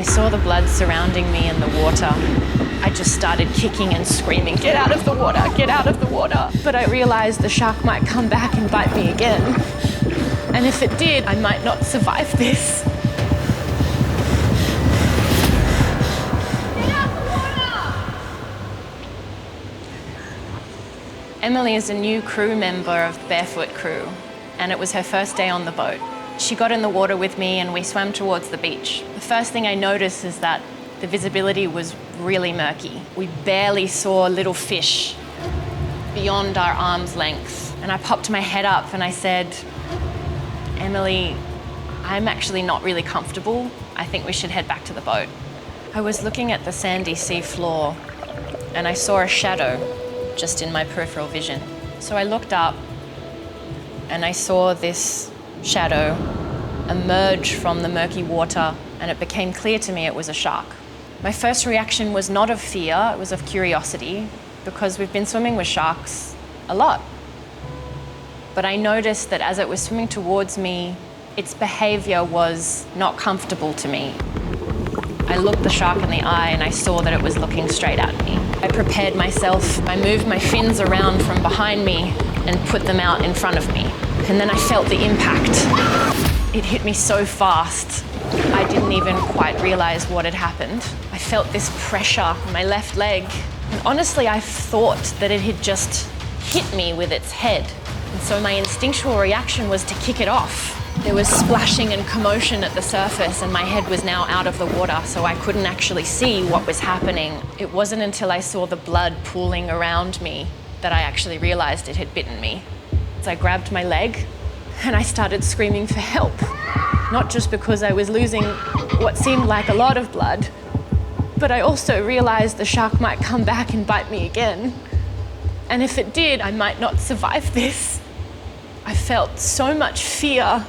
saw the blood surrounding me in the water, I just started kicking and screaming, "Get out of the water, get out of the water." But I realized the shark might come back and bite me again. And if it did, I might not survive this. Get out the water! Emily is a new crew member of the Barefoot crew, and it was her first day on the boat. She got in the water with me and we swam towards the beach. The first thing I noticed is that the visibility was really murky. We barely saw little fish beyond our arm's length. And I popped my head up and I said, "Emily, I'm actually not really comfortable. I think we should head back to the boat." I was looking at the sandy sea floor and I saw a shadow just in my peripheral vision. So I looked up and I saw this shadow emerge from the murky water, and it became clear to me it was a shark. My first reaction was not of fear, it was of curiosity, because we've been swimming with sharks a lot. But I noticed that as it was swimming towards me, its behavior was not comfortable to me. I looked the shark in the eye and I saw that it was looking straight at me. I prepared myself. I moved my fins around from behind me and put them out in front of me. And then I felt the impact. It hit me so fast, I didn't even quite realize what had happened. I felt this pressure on my left leg. And honestly, I thought that it had just hit me with its head. And so my instinctual reaction was to kick it off. There was splashing and commotion at the surface and my head was now out of the water, so I couldn't actually see what was happening. It wasn't until I saw the blood pooling around me that I actually realized it had bitten me. So I grabbed my leg and I started screaming for help. Not just because I was losing what seemed like a lot of blood, but I also realized the shark might come back and bite me again. And if it did, I might not survive this. I felt so much fear.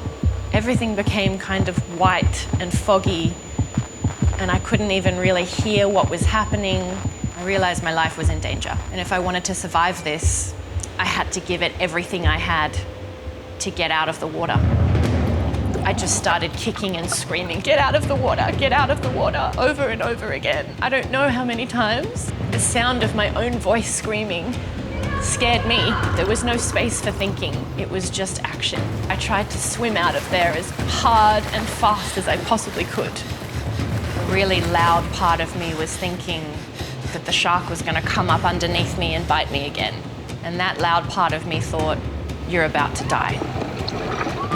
Everything became kind of white and foggy, and I couldn't even really hear what was happening. I realized my life was in danger. And if I wanted to survive this, I had to give it everything I had to get out of the water. I just started kicking and screaming, "Get out of the water, get out of the water," over and over again. I don't know how many times. The sound of my own voice screaming scared me. There was no space for thinking. It was just action. I tried to swim out of there as hard and fast as I possibly could. A really loud part of me was thinking that the shark was going to come up underneath me and bite me again. And that loud part of me thought, "You're about to die."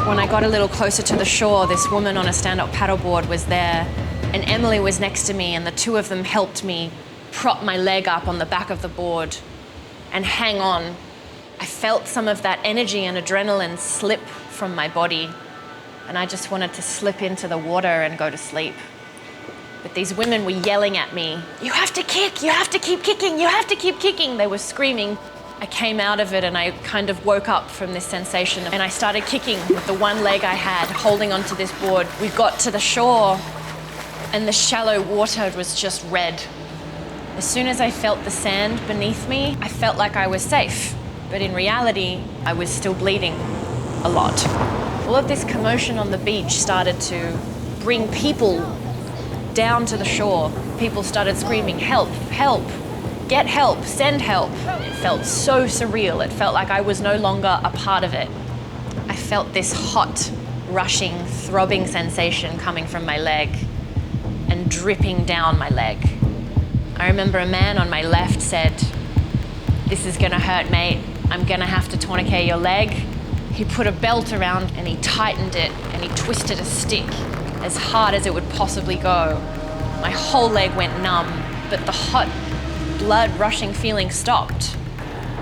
When I got a little closer to the shore, this woman on a stand-up paddleboard was there, and Emily was next to me, and the two of them helped me prop my leg up on the back of the board and hang on. I felt some of that energy and adrenaline slip from my body, and I just wanted to slip into the water and go to sleep. But these women were yelling at me, "You have to kick, you have to keep kicking, you have to keep kicking." They were screaming. I came out of it and I kind of woke up from this sensation and I started kicking with the one leg I had, holding onto this board. We got to the shore and the shallow water was just red. As soon as I felt the sand beneath me, I felt like I was safe. But in reality, I was still bleeding a lot. All of this commotion on the beach started to bring people down to the shore. People started screaming, "Help, help, get help, send help." It felt so surreal. It felt like I was no longer a part of it. I felt this hot, rushing, throbbing sensation coming from my leg and dripping down my leg. I remember a man on my left said, "This is gonna hurt, mate. I'm gonna have to tourniquet your leg." He put a belt around and he tightened it and he twisted a stick as hard as it would possibly go. My whole leg went numb, but the hot, blood-rushing feeling stopped.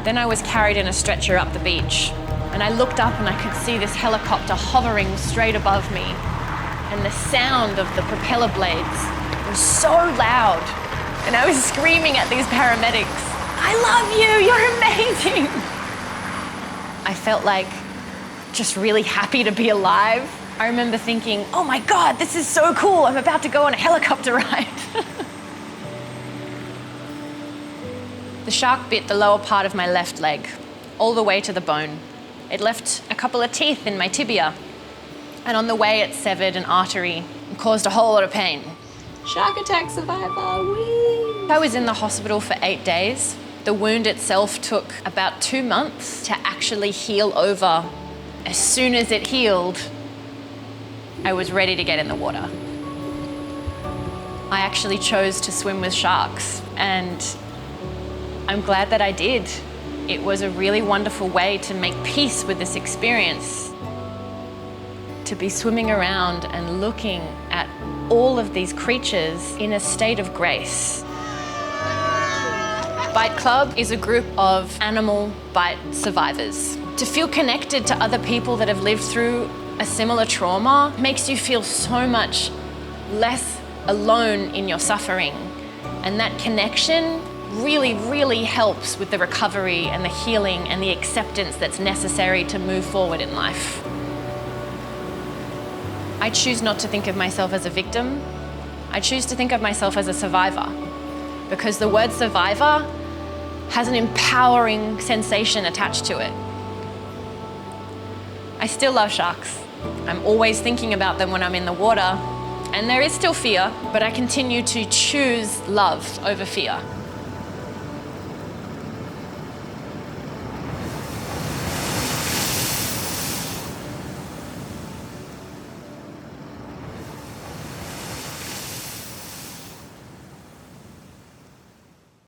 Then I was carried in a stretcher up the beach, and I looked up and I could see this helicopter hovering straight above me, and the sound of the propeller blades was so loud, and I was screaming at these paramedics, "I love you, you're amazing!" I felt like just really happy to be alive. I remember thinking, "Oh my God, this is so cool, I'm about to go on a helicopter ride." The shark bit the lower part of my left leg, all the way to the bone. It left a couple of teeth in my tibia, and on the way it severed an artery and caused a whole lot of pain. Shark attack survivor, whee! I was in the hospital for 8 days. The wound itself took about 2 months to actually heal over. As soon as it healed, I was ready to get in the water. I actually chose to swim with sharks, and I'm glad that I did. It was a really wonderful way to make peace with this experience. To be swimming around and looking at all of these creatures in a state of grace. Bite Club is a group of animal bite survivors. To feel connected to other people that have lived through a similar trauma makes you feel so much less alone in your suffering. And that connection really, really helps with the recovery and the healing and the acceptance that's necessary to move forward in life. I choose not to think of myself as a victim. I choose to think of myself as a survivor, because the word survivor has an empowering sensation attached to it. I still love sharks. I'm always thinking about them when I'm in the water, and there is still fear, but I continue to choose love over fear.